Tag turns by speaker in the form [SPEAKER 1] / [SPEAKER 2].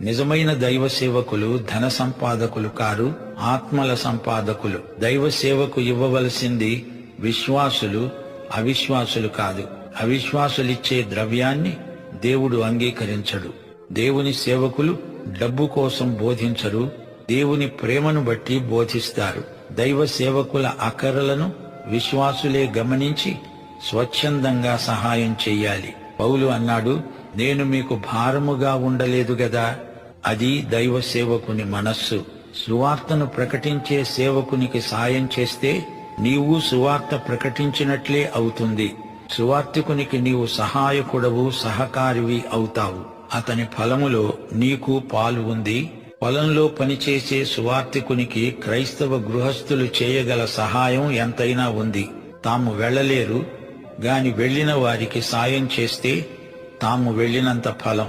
[SPEAKER 1] నిజమైన దైవ సేవకులు ధన సంపాదకులు కారు, ఆత్మల సంపాదకులు. దైవ సేవకు ఇవ్వవలసింది విశ్వాసులు, అవిశ్వాసులు కాదు. అవిశ్వాసులిచ్చే ద్రవ్యాన్ని దేవుడు అంగీకరించడు. దేవుని సేవకులు డబ్బు కోసం బోధించరు, దేవుని ప్రేమను బట్టి బోధిస్తారు. దైవ సేవకుల అక్కరలను విశ్వాసులే గమనించి స్వచ్ఛందంగా సహాయం చెయ్యాలి. పౌలు అన్నాడు, నేను మీకు భారముగా ఉండలేదు గదా. అది దైవ సేవకుని మనస్సు. సువార్తను ప్రకటించే సేవకునికి సాయం చేస్తే నీవు సువార్త ప్రకటించినట్లే అవుతుంది. సువార్తికునికి నీవు సహాయకుడవు, సహకారివి అవుతావు. అతని ఫలములో నీకు పాలు ఉంది. పొలంలో పనిచేసే సువార్తికునికి క్రైస్తవ గృహస్థులు చేయగల సహాయం ఎంతైనా ఉంది. తాము వెళ్ళలేరు గాని వెళ్లిన వారికి సాయం చేస్తే తాము వెళ్ళినంత ఫలం.